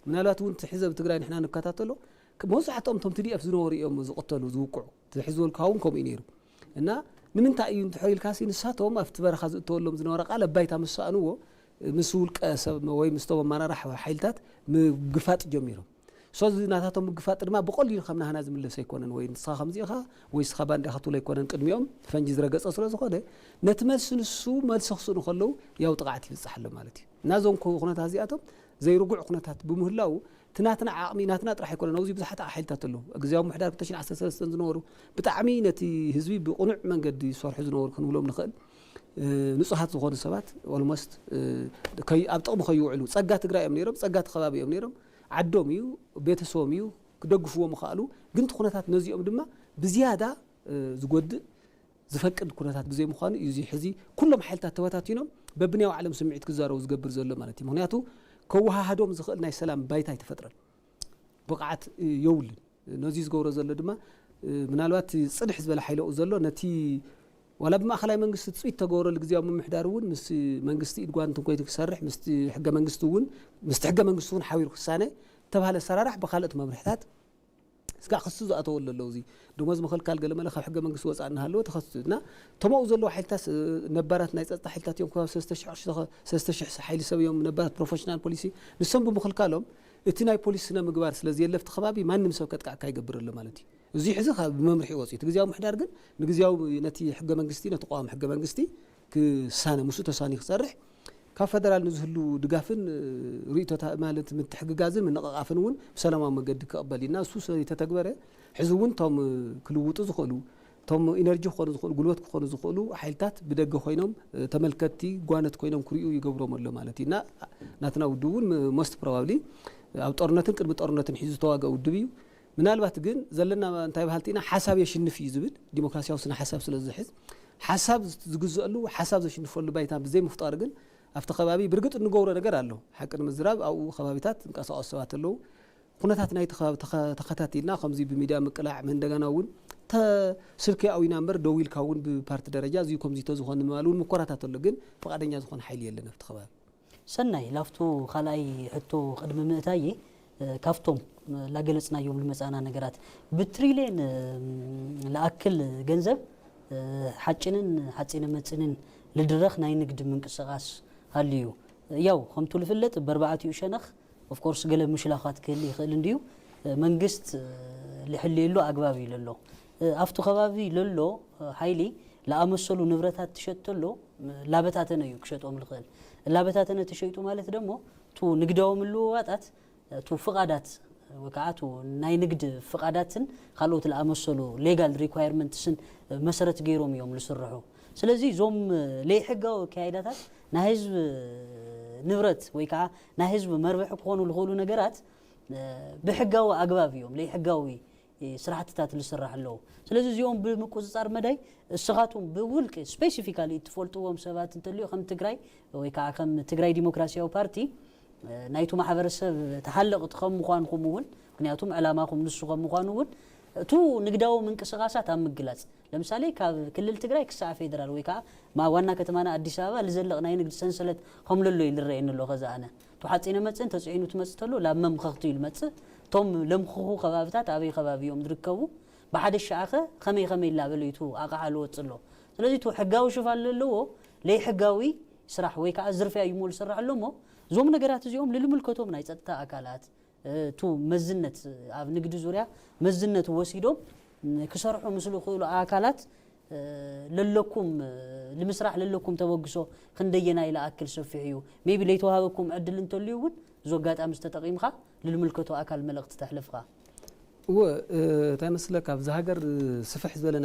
Speaker 2: ምናልባት እውን ትሕዘብ ትግራይ ንሕና ንከታተሎ መብዛሕትኦም ቶም TDF ዝነበሩ እዮም ዝቕተሉ ዝውቅዑ ትሕዝበልካ እውን ከምኡ እዩ ነይሩ እና ንምንታይ እዩ እንትሕይልካሲ ንሳቶም ኣብቲ በረኻ ዝእተወሎም ዝነበረ ቃል ኣባይታ ምሳእንዎ ምስ ውልቀ ሰብ ወይ ምስቶም ኣመራርሓ ሓይልታት ምግፋጥ ጀሚሮም ሶዝ ናታቶም ምግፋጥ ድማ ብቐሊሉ ከም ናህና ዝምለስ ኣይኮነን ወይ ንስኻ ከምዚ ኢኻ ወይ ስኻ ባንዴኻ ትብሎ ኣይኮነን ቅድሚኦም ፈንጂ ዝረገፀ ስለ ዝኾነ ነቲ መልሲ ንሱ መልሲ ክስእኑ ከለዉ ያው ጥቃዕት ይብፅሕ ኣሎ ማለት እዩ ናዞም ኩነታት እዚኣቶም ዘይርጉዕ ኩነታት ብምህላው ትናትና ዓቕሚ ናትና ጥራሕ ኣይኮነን ኣብዚ ብዙሓት ሓይልታት ኣለዉ ግዜያዊ ምሕዳር 2013 ዝነበሩ ብጣዕሚ ነቲ ህዝቢ ብቕኑዕ መንገዲ ዝሰርሑ ዝነበሩ ክንብሎም ንኽእል ንጹሃት ዝኾኑ ሰባት ኦልሞስት ኣብ ጥቕሚ ከይውዕሉ ፀጋ ትግራይ እዮም ነይሮም ፀጋ ተኸባቢ እዮም ነይሮም ዓዶም እዩ ቤተሰቦም እዩ ክደግፍዎም ይኽእሉ ግን እቲ ኩነታት ነዚኦም ድማ ብዝያዳ ዝጎድእ ዝፈቅድ ኩነታት ብዘይ ምዃኑ እዩ ሕዚ ኩሎም ሓይልታት ተበታቲኖም በብናይ ዓለም ስምዒት ክዛረቡ ዝገብር ዘሎ ማለት እዩ ምክንያቱ ከወሃሃዶም ዝኽእል ናይ ሰላም ባይታ ይተፈጥረን ብቕዓት የውልን ነዚ ዝገብሮ ዘሎ ድማ ምናልባት ፅድሕ ዝበለ ሓይለኡ ዘሎ ነቲ ወላ ብማእኸላይ መንግስቲ ፅኢት ተገብረሉ ግዜያዊ ምምሕዳር እውን ምስ መንግስቲ ኢድ ጓንትን ኮይኑ ክሰርሕ ምስቲ ሕገ መንግስቲ እውን ሓቢሩ ክሳነ ተባሃለ ሰራራሕ ብካልኦት መምርሕታት ስጋ ክሱ ዝኣተወሉ ኣለዉ እዚ ደሞዝ ምክልካል ገለ መለ ካብ ሕገ መንግስቲ ወፃእ እናሃለዎ ተኸስና ቶምኡ ዘለዎ ሓይልታት ነባራት ናይ ፀጥታ ሓይልታት እዮም ከባቢ 3000 ሓይሊ ሰብ እዮም ነባራት ፕሮፌሽናል ፖሊሲ ንሶም ብምክልካሎም እቲ ናይ ፖሊስ ስነ ምግባር ስለዚ የለፍቲ ከባቢ ማንም ሰብ ከጥቃዕካ ይገብር ኣሎ ማለት እዩ እዚ ሕዚ ካብ መምርሒ ወፂኡ እቲ ግዜያዊ ምሕዳር ግን ንግዜያዊ ነቲ ሕገ መንግስቲ ነቲ ቋሚ ሕገ መንግስቲ ክሳነ ምስኡ ተሳኒ ክሰርሕ ካብ ፌደራል ንዝህሉ ድጋፍን ርእቶታ ማለት ምትሕግጋዝን ምንቕቓፍን እውን ብሰላማዊ መንገዲ ክቕበል ኢና እሱ ተተግበረ ሕዚ እውን ቶም ክልውጡ ዝኽእሉ ቶም ኢነርጂ ክኾኑ ዝኽእሉ ጉልበት ክኾኑ ዝኽእሉ ሓይልታት ብደገ ኮይኖም ተመልከቲ ጓነት ኮይኖም ክሪኡ ይገብሮም ኣሎ ማለት እዩ ናትና ውድብ እውን ሞስት ፕሮባብሊ ኣብ ጦርነትን ቅድሚ ጦርነትን ሒዙ ዝተዋግአ ውድብ እዩ ምናልባት ግን ዘለና እንታይ ባህልቲ ኢና ሓሳብ የሽንፍ እዩ ዝብል ዲሞክራሲያዊ ስነ ሓሳብ ስለ ዝሕዝ ሓሳብ ዝግዘአሉ ሓሳብ ዘሽንፈሉ ባይታ ብዘይ ምፍጣር ግን ኣብቲ ከባቢ ብርግጥ እንገብሮ ነገር ኣሎ ሓቂ ንምዝራብ ኣብኡ ከባቢታት እንቀሳቐሱ ሰባት ኣለዉ ኩነታት ናይቲ ከባቢ ተኸታቲልና ከምዚ ብሚድያ ምቅላዕ እንደገና እውን ስልኪ ኣዊና እምበር ደው ኢልካ እውን ብፓርቲ ደረጃ እዚዩ ከምዚ ተዝኾን ምባል እውን ምኮራታት ኣሎ ግን ፈቃደኛ ዝኾነ ሓይሊ የለን ኣብቲ ከባቢ
Speaker 1: ሰናይ ላፍቱ ካልኣይ ሕቶ ቅድሚ ምእታዬ ካፍቶም ላገለጽናዮም ልመጻና ነገራት ብትሪሊየን ለኣክል ገንዘብ ሓጭንን ሓፂነ መፅንን ልድረኽ ናይ ንግዲ ምንቅስቓስ ሃልዩ ያው ከምቱ ልፍለጥ በርባዕትኡ ሸነኽ ኦፍ ኮርስ ገለ ምሽላኻት ክህሊ ይኽእል እንድዩ መንግስት ልሕልየሉ ኣግባብ እዩ ለሎ ኣብቱ ከባቢ ለሎ ሓይሊ ለኣመሰሉ ንብረታት ትሸጥተሎ ላበታተነ እዩ ክሸጦም ልኽእል ላበታተነ ተሸይጡ ማለት ደሞ ቱ ንግዳዊ ምልውዋጣት ቱ ፍቓዳት ወከዓ ቱ ናይ ንግዲ ፍቓዳትን ካልኦት ለኣመሰሉ ሌጋል ሪኳየርመንትስን መሰረት ገይሮም እዮም ዝስርሑ ስለዚ ዞም ለይሕጋዊ ካይዳታት ናይ ህዝብ ንብረት ወይ ከዓ ናይ ህዝብ መርብሕ ክኾኑ ዝኽእሉ ነገራት ብሕጋዊ ኣግባብ እዮም ለይሕጋዊ ስራሕትታት ዝስራሕ ኣለዉ ስለዚ እዚኦም ብምቁፅፃር መዳይ እስኻቱም ብውልቂ ስፔሲፊካሊ ትፈልጥዎም ሰባት እንተልዩ ከም ትግራይ ወይ ከዓ ከም ትግራይ ዲሞክራሲያዊ ፓርቲ ናይቱ ማሕበረሰብ ተሓለቕቲ ከም ምዃንኩም እውን ምክንያቱም ዕላማኩም ንሱ ከም ምዃኑ እውን እቱ ንግዳዊ ምንቅስቓሳት ኣብ ምግላጽ ለምሳሌ ካብ ክልል ትግራይ ክሳዕ ፌደራል ወይ ከዓ ዋና ከተማና ኣዲስ ኣበባ ልዘለቕ ናይ ንግዲ ሰንሰለት ከምለሎ ይልረአየኒ ኣሎ ኸዛኣነ ቱ ሓፂነ መፅን ተፅዒኑ ትመፅእ ተሎ ላብ መምኸኽቲ እዩ ልመፅእ ቶም ለምኽኹ ከባቢታት ኣበይ ከባቢ እዮም ዝርከቡ ብሓደ ሸዓኸ ከመይ ላበለይቱ ኣቕሓ ልወፅእ ኣሎ ስለዚ ቱ ሕጋዊ ሽፋን ዘለዎ ለይሕጋዊ ስራሕ ወይ ከዓ ዝርፍያ እዩ ሞ ዝስራሕ ኣሎ እሞ እዞም ነገራት እዚኦም ልልምልከቶም ናይ ፀጥታ ኣካላት ቱ መዝነት ኣብ ንግዲ ዙርያ መዝነት ወሲዶም ክሰርሑ ምስሉ ክእሉ ኣካላት ለለኩም ንምስራሕ ለለኩም ተወግሶ ክንደየና ኢላ ኣክል ሰፊሕ እዩ ሜቢ ለይተዋሃበኩም ዕድል እንተልዩ እውን ዞ ኣጋጣሚ ዝተጠቒምካ ልልምልከቶ ኣካል መልእኽቲ ተሕልፍካ
Speaker 2: እንታይ መስለካ ኣብዚ ሃገር ስፍሕ ዝበለ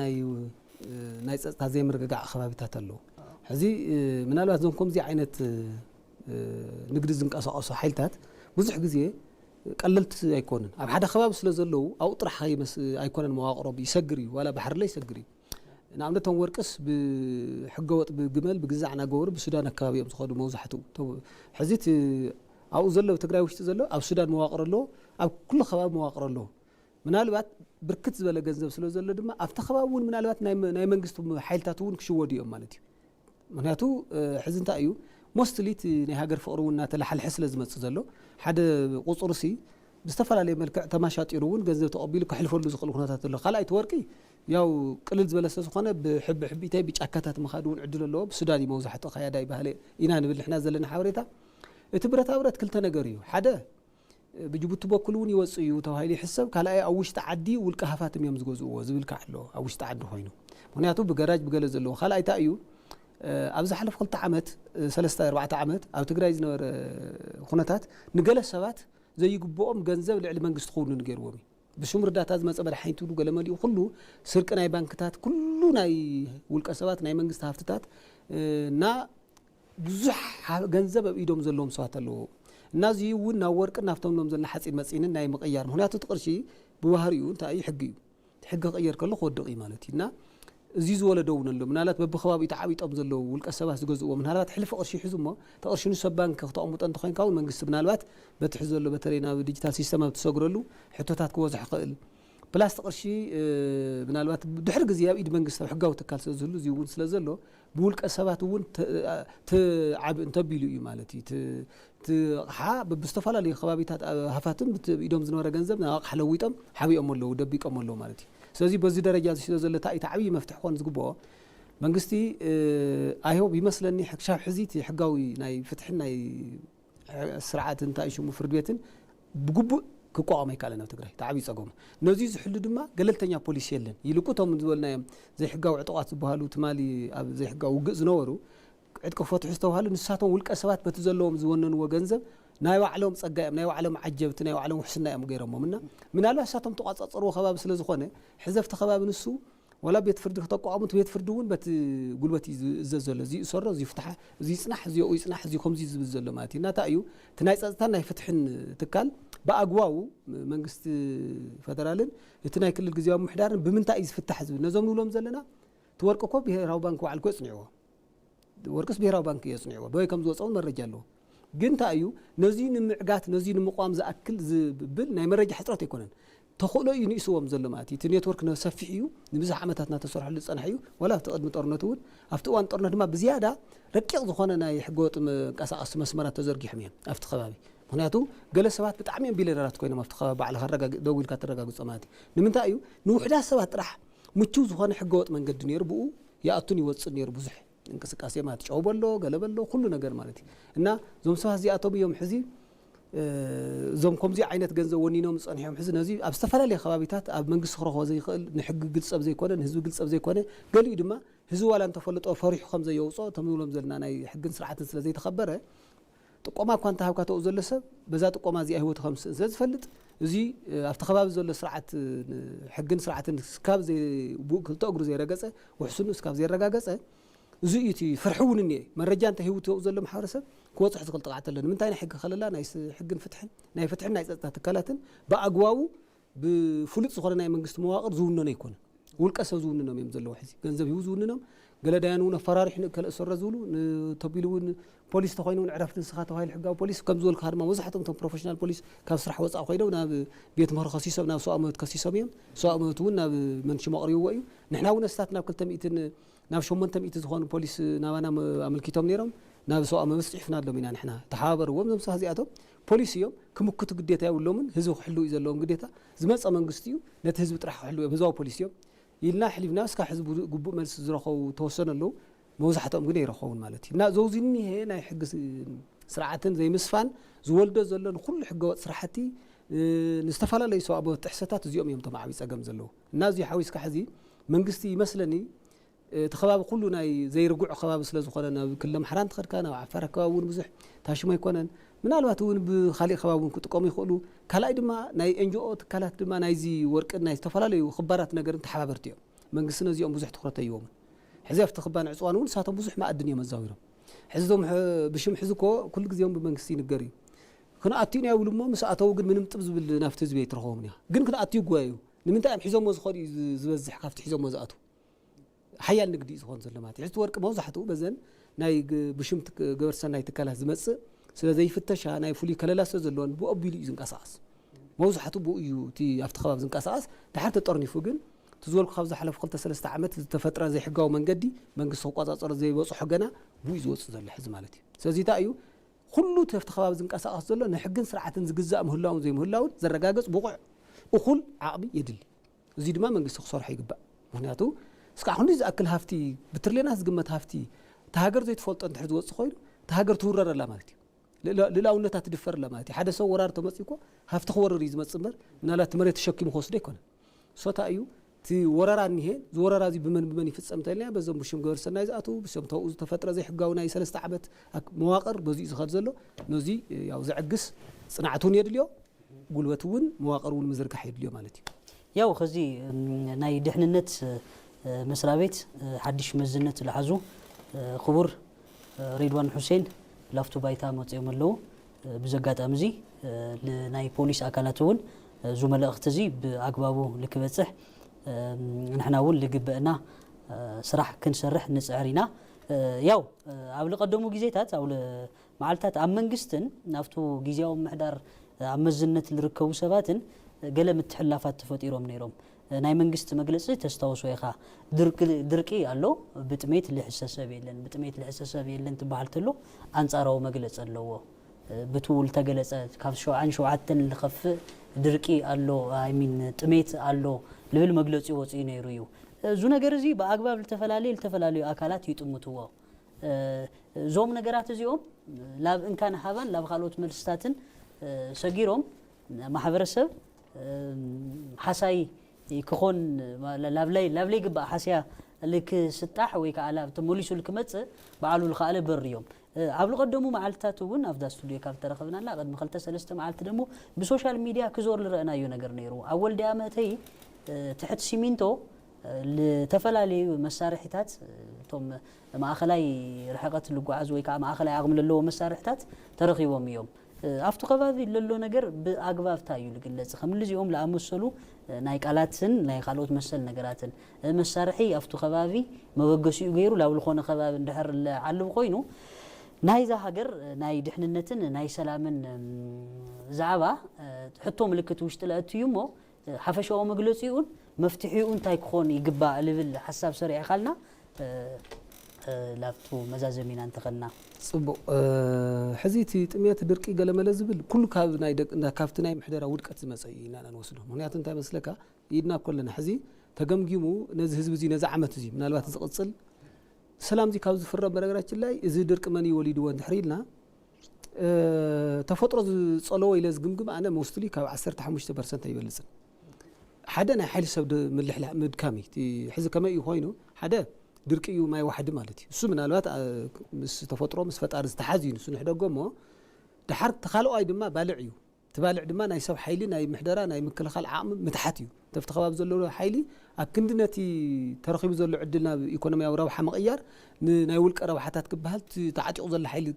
Speaker 2: ናይ ፀጥታ ዘይምርግጋዕ ከባቢታት ኣለዉ ሕዚ ምናልባት ዞም ከምዚ ዓይነት ንግዲ ዝንቀሳቐሱ ሓይልታት ብዙሕ ግዜ ቀለልት ኣይኮነን ኣብ ሓደ ከባቢ ስለ ዘለዉ ኣብኡ ጥራሕ ኣይኮነን መዋቕሮም ይሰግር እዩ ዋላ ባሕሪ ላይ ይሰግር እዩ ንኣብነቶም ወርቅስ ብሕገወጥ ብግመል ብግዛዕ እናገበሩ ብሱዳን ኣከባቢ እዮም ዝኸዱ መብዛሕትኡ ሕዚ ኣብኡ ዘሎ ትግራይ ውሽጢ ዘሎ ኣብ ሱዳን መዋቕር ኣለዎ ኣብ ኩሉ ከባቢ መዋቕር ኣለዎ ምናልባት ብርክት ዝበለ ገንዘብ ስለ ዘሎ ድማ ኣብቲ ከባቢ እውን ምናልባት ናይ መንግስቲ ሓይልታት እውን ክሽወዱ እዮም ማለት እዩ ምክንያቱ ሕዚ እንታይ እዩ ሞስትሊ ናይ ሃገር ፍቅሪ እውን እናተላሓልሐ ስለ ዝመፅእ ዘሎ ሓደ ቁፅርሲ ብዝተፈላለየ መልክዕ ተማሻጢሩ እውን ገንዘብ ተቐቢሉ ክሕልፈሉ ዝኽእል ኩነታት ኣሎ ካልኣይ ወርቂ ያው ቅልል ዝበለ ስለ ዝኾነ ብሕቢታይ ብጫካታት ምኻድ እውን ዕድል ኣለዎ ብሱዳን እዩ መብዛሕትኡ ኸያዳ ይባህለ ኢና ንብል ንሕና ዘለና ሓበሬታ እቲ ብረታ ብረት ክልተ ነገር እዩ ሓደ ብጅቡቲ በኩል እውን ይወፅእ እዩ ተባሂሉ ይሕሰብ ካልኣይ ኣብ ውሽጢ ዓዲ ውልቀ ሃፋትም እዮም ዝገዝእዎ ዝብልካ ኣሎ ኣብ ውሽጢ ዓዲ ኮይኑ ምክንያቱ ብገራጅ ብገለ ዘለዎ ካልኣይ እንታይ እዩ ኣብ ዝሓለፈ 2 ዓመት 3-4 ዓመት ኣብ ትግራይ ዝነበረ ኩነታት ንገለ ሰባት ዘይግብኦም ገንዘብ ልዕሊ መንግስቲ ክውንን ገይርዎም ብሽም ርዳታ ዝመፀ መድሓኒት ሁሉ ገለ መሊኡ ኩሉ ስርቂ ናይ ባንክታት ኩሉ ናይ ውልቀ ሰባት ናይ መንግስቲ ሃፍትታት እና ብዙሕ ገንዘብ ኣብ ኢዶም ዘለዎም ሰባት ኣለዎ እና እዚ እውን ናብ ወርቂ ናብቶም ሎም ዘለና ሓፂን መፂንን ናይ ምቕያር ምክንያቱ ትቅርሺ ብባህሪኡ እንታይ እዩ ሕጊ ክቅየር ከሎ ክወድቕ እዩ ማለት እዩ እና እዚ ዝወለዶ እውን ኣሎ ምናልባት በብኸባቢኡ ተዓቢጦም ዘለዉ ውልቀ ሰባት ዝገዝእዎ ምናልባት ሕልፊ ቅርሺ ሒዙ እሞ ተቅርሺ ንሱ ባንክ ክተቐምጦ እንተኮይንካ እውን መንግስቲ ምናልባት በቲ ሒዙ ዘሎ በተለይ ናብ ዲጂታል ሲስተም ኣብ ትሰግረሉ ሕቶታት ክበዝሕ ይኽእል ፕላስ ተቅርሺ ምናልባት ድሕሪ ግዜ ኣብ ኢድ መንግስቲ ኣብ ሕጋዊ ትካል ስለ ዝህሉ እዚ እውን ስለ ዘሎ ብውልቀ ሰባት እውን ትዓብ እንተቢሉ እዩ ማለት እዩ ትቕሓ ብዝተፈላለዩ ከባቢታት ሃፋትም ብኢዶም ዝነበረ ገንዘብ ናብ ኣቕሓ ለዊጦም ሓቢኦም ኣለዉ ደቢቆም ኣለዉ ማለት እዩ ስለዚ በዚ ደረጃ ስለ ዘሎ እቲ ዓብዪ መፍትሒ ኮን ዝግብኦ መንግስቲ ኣይሆብ ይመስለኒ ክሻብ ሕዚ ሕጋዊ ናይ ፍትሕን ናይ ስርዓት እንታይ ሽሙ ፍርድ ቤትን ብግቡእ ክቋቋም ኣይከኣለን ኣብ ትግራይ ዓብዪ ፀገም ነዚ ዝሕሉ ድማ ገለልተኛ ፖሊሲ የለን ይልቁ እቶም ዝበልናዮም ዘይሕጋዊ ዕጡቃት ዝበሃሉ ትማሊ ኣብ ዘይሕጋዊ ውግእ ዝነበሩ ዕጥቂ ፈትሑ ዝተባሃሉ ንሳቶም ውልቀ ሰባት በቲ ዘለዎም ዝወነንዎ ገንዘብ ናይ ባዕሎም ፀጋ እዮም ናይ ባዕሎም ዓጀብቲ ናይ ባዕሎም ውሕስና እዮም ገይሮሞም እና ምናልባት ንሳቶም ተቋፃፀርዎ ከባቢ ስለ ዝኾነ ሕዘፍቲ ከባቢ ንሱ ወላ ቤት ፍርዲ ክተቋቋሙት ቤት ፍርዲ እውን በቲ ጉልበት ይእዘዝ ዘሎ እዚ ይሰሮ እዚ ይፍትሓ እዚ ይፅናሕ እዚ ይፅናሕ እዚ ከምዚ ዝብል ዘሎ ማለት እዩ እና እንታይ እዩ እቲ ናይ ፀጥታን ናይ ፍትሕን ትካል ብኣግባቡ መንግስቲ ፌደራልን እቲ ናይ ክልል ግዜያዊ ምሕዳርን ብምንታይ እዩ ዝፍታሕ ዝብል ነዞም ንብሎም ዘለና እቲ ወርቂ እኮ ብሄራዊ ባንኪ ባዕሉ እኮ የፅንዕዎ ወርቅስ ብሄራዊ ባንኪ የፅንዕዎ በወይ ከም ዝወፀውን መረጃ ኣለዎ ግን እንታይ እዩ ነዚ ንምዕጋት ነዚ ንምቋም ዝኣክል ዝብል ናይ መረጃ ሕፅረት ኣይኮነን ተኽእሎ እዩ ንእስዎም ዘሎ ማለት እዩ እቲ ኔትወርክ ሰፊሕ እዩ ንብዙሕ ዓመታት እናተሰርሐሉ ዝፀንሐ እዩ ወላ ኣብቲ ቅድሚ ጦርነት እውን ኣብቲ እዋን ጦርነት ድማ ብዝያዳ ረቂቕ ዝኾነ ናይ ሕገወጥ መንቀሳቐሲ መስመራት ተዘርጊሖም እዮም ኣብቲ ከባቢ ምክንያቱ ገለ ሰባት ብጣዕሚ እዮም ቢልዮነራት ኮይኖም ኣብቲ ከባቢ ባዕልኻ ደው ኢልካ ተረጋግፆ ማለት እዩ ንምንታይ እዩ ንውሕዳት ሰባት ጥራሕ ምቹው ዝኾነ ሕገወጥ መንገዲ ነይሩ ብኡ ይኣቱን ይወፅእ ነይሩ ብዙሕ እንቅስቃሴ ማለት ጨውበሎ ገለበሎ ኩሉ ነገር ማለት እዩ እና ዞም ሰባት እዚኣቶም እዮም ሕዚ ዞም ከምዚ ዓይነት ገንዘብ ወኒኖም ፀኒሖም ሕዚ ነዚ ኣብ ዝተፈላለየ ከባቢታት ኣብ መንግስቲ ክረኽቦ ዘይኽእል ንሕጊ ግልፀብ ዘይኮነ ንህዝቢ ግልፀብ ዘይኮነ ገሊኡ ድማ ህዝቢ ዋላ እንተፈለጦ ፈሪሑ ከም ዘየውፆ ተምብሎም ዘለና ናይ ሕግን ስርዓትን ስለ ዘይተኸበረ ጥቆማ እኳ እንተሃብካ ተኡ ዘሎ ሰብ በዛ ጥቆማ እዚኣ ሂወቱ ከም ስለ ዝፈልጥ እዚ ኣብቲ ከባቢ ዘሎ ስርዓት ሕግን ስርዓትን ስካብ ክልተ እግሩ ዘይረገፀ ውሕስኑ ስካብ ዘይረጋገፀ እዚ እቲ ፍርሒ እውን እኒአ መረጃ እንተሂቡ ተኡ ዘሎ ማሕበረሰብ ክወፅሕ ዝኽእል ጥቕዓት ኣሎ ንምንታይ ናይ ሕጊ ከለላ ናይ ሕግን ፍትሕን ናይ ፍትሕን ናይ ፀጥታ ትካላትን ብኣግባቡ ብፍሉጥ ዝኾነ ናይ መንግስቲ መዋቕር ዝውነነ ኣይኮነን ውልቀ ሰብ ዝውንኖም እዮም ዘለዉ ሕዚ ገንዘብ ሂቡ ዝውንኖም ገለ ዳያን እውን ኣፈራሪሕ ከለእሰረ ዝብሉ ተቢሉ እውን ፖሊስ ተኮይኑ እውን ዕረፍቲ ንስኻ ተባሂሉ ሕጋዊ ፖሊስ ከም ዝበልካ ድማ መብዛሕትኦም እቶም ፕሮፌሽናል ፖሊስ ካብ ስራሕ ወፃኢ ኮይኖም ናብ ቤት ምክሪ ከሲሶም ናብ ሰብኣዊ መብት ከሲሶም እዮም ሰብኣዊ መብት እውን ናብ መንሽሞ ኣቕሪብዎ እዩ ንሕና እውን እስታት ናብ 200 ናብ 800 ዝኾኑ ፖሊስ ናባና ኣመልኪቶም ነይሮም ናብ ሰብኣዊ መብት ፅሒፍና ኣሎም ኢና ንሕና ተሓባበርዎም ዞም ሰባት እዚኣቶም ፖሊስ እዮም ክምክቱ ግዴታ የብሎምን ህዝቢ ክሕልው እዩ ዘለዎም ግዴታ ዝመፀ መንግስቲ እዩ ነቲ ህዝቢ ጥራሕ ክሕልው እዮም ህዝባዊ ፖሊስ እዮም ኢልና ሕሊፍና እስካ ህዝቢ ግቡእ መልሲ ዝረኸቡ ተወሰኑ ኣለዉ መብዛሕትኦም ግን ይረኸቡን ማለት እዩ እና ዘውዚ እኒሀ ናይ ሕጊ ስርዓትን ዘይምስፋን ዝወልዶ ዘሎ ንኩሉ ሕገወጥ ስራሕቲ ንዝተፈላለዩ ሰብኣዊ መብት ጥሕሰታት እዚኦም እዮም ተማዓቢ ፀገም ዘለዉ እና እዚ ሓዊስካ ሕዚ መንግስቲ ይመስለኒ እቲ ከባቢ ኩሉ ናይ ዘይርጉዕ ከባቢ ስለ ዝኾነ ናብ ክልል ኣምሓራ እንትኸድካ ናብ ዓፋር ኣከባቢ እውን ብዙሕ ታሽሞ ኣይኮነን ምናልባት እውን ብካሊእ ከባቢ እውን ክጥቀሙ ይኽእሉ ካልኣይ ድማ ናይ ኤንጂኦ ትካላት ድማ ናይዚ ወርቅን ናይ ዝተፈላለዩ ክባራት ነገርን ተሓባበርቲ እዮም መንግስቲ ነዚኦም ብዙሕ ትኩረት ኣይቦምን ሕዚ ኣብቲ ክባን ዕፅዋን እውን ንሳቶም ብዙሕ ማዕድን እዮም ኣዛዊሮም ሕዚ ዞም ብሽም ሕዚ ኮ ኩሉ ግዜኦም ብመንግስቲ ይንገር እዩ كنا أتينا يقولوا ما مسأتوا قد من متبز بالنافذ بيت رخومني جن كنا أتيو جوايو لمن تأم حزام موز خالي زبز حكافت حزام موز أتو حيال نقدي زخون زلماتي عشت ورك موز حتو بزن ناي بشمت جورسان ناي تكاله زمس سلا زي فتش ناي فولي كلا سزلون بو أبيلي زنك أساس موز حتو بو يو تي أفتخاب زنك أساس تحت تطرني فوقن تزول خبز حلف خلت سلسة عمت تفترة زي حجاو من جدي من قصة قطع صار زي وصح حجنا بو يزوج زل حزم مالتي سزي تأيو كله تفتخاب زنك أساس زلون نحجن سرعة زجزاء مهلاون زي مهلاون زرقاقص بوقع أخل عقبي يدلي زيد ما من قصة خسر حيقبأ هناتو سكحوني إذا أكل هفتي بترلينا هزقمت هفتي تهاجر زي تفولت أنت حد وص خير تهاجر تورر لا مالتي لا ولا تتدفر لا مالتي حدا سو ورار تمسكو هفت خور ريز متصمر من لا تمرت تشكي مخص ديكون صوت أيو تي ورار نيه زورار زي بمن يفصم تاني بزم بشم جور سنة زاتو بشم توز تفترة زي حجاونا يسلس تعبت مواقر بزي زخد زلو نزي ياو زعجس صنعتون يدليو قلوتون مواقرون مزرك حيدليو مالتي
Speaker 1: ያው ከዚ ናይ ድሕንነት መስሪያ ቤት ሓድሽ መዝነት ዝሓዙ ክቡር ሬድዋን ሁሴን ላፍቶ ባይታ መጽኦም ኣለው ብዘጋጣሚ እዚ ናይ ፖሊስ ኣካላት እውን ዙ መልእኽቲ እዚ ብኣግባቡ ልክበጽሕ ንሕና እውን ልግበአና ስራሕ ክንሰርሕ ንጽዕሪና ያው ኣብ ልቀደሙ ግዜታት ኣብ መዓልታት ኣብ መንግስትን ናፍቱ ጊዜያዊ ምሕዳር ኣብ መዝነት ዝርከቡ ሰባትን قال متحلفات تفطيرهم نيرهم ناي منجست مجلس تستوسوا يخا دركي الله بتميت الحساسة بيلن بتميت الحساسة بيلن تبعلت له أنصاره مجلس الله بتقول تجلس كاف شو عن شو عتن الخف دركي الله تميت الله لبل مجلس يوصينا يرويو زونا جرزي بأقبل التفلالي أكلات يتمتوا زوم نجارات زيهم لا إن كان حبان لا بخلوت ملستاتن سجيرهم محبرسب حساي يكون لابلي قبا حسيا لك ستاح ويك على تموليشو الكمت بعلو الخاله بريوم عبل قدمو معلتاتو ون افدا استوديو كاف ترخبنا لا قد مخلت سلسته معلت دمو بسوشيال ميديا كزور لرأنا يو نجر نيرو اول دامتي تحت سيمينتو لتفلالي مسارحتات توم ማእኸላይ رحقت لغعاز ويك ማእኸላይ አቅም ለለው مسارحتات ተረኺቦም እዮም أفتو قبابي للو نجر بأقباب تايو لقلت خملزي يوم لأمسلو ناي قالاتن ناي خالوت مسل نجراتن مسارحي أفتو قبابي ما بقصي غيره لو الخون قباب دحر علم قوينو ناي ذا هجر ناي دحن النتن ناي سلامن زعبا حطهم لك توشتلات يومو حفشوا مجلسيون مفتحيون تاي خون يقبع ليفل حساب سريع خالنا لافتو مزازمين انتقلنا
Speaker 2: صبو حزيتي تميات درقي قال ملازبل كل كاب ناي كافت ناي محدرا ودقت زمصينا نوصلهم معنات انت مسلكا يدنا كلنا حزي تغمغيمو نز حزب زي نز عمت زي منالبات نقصل سلام زي كاوز فرب برغراችን ላይ እዚ ድርቅ መን ይወሊድ ወን ድሕሪልና ተፈጥሮ ጸለወ ኢለ ዝግምግም ኣነ ሞስትሊ ካብ 15% ይበልጽ ሓደ ናይ ሓይሊ ሰብ ምልሕላ ምድካሚ ሕዚ ከመይ ኮይኑ ሓደ دركيو ما واحد مالتي سو من الوقت مس تفطرو مس فطار استحازين سو نحدقومو دحر تخالو اي دما بالعيو تبالع دما ناي سب حيلي ناي محدرا ناي مكلخال عام متحاتيو تفتخباب زلو حيلي اكندنتي ترخيب زلو عدلنا ايكونومياو ربح مقيار ناي ولق ربحاتات كبهال تعاطيو زل حيلي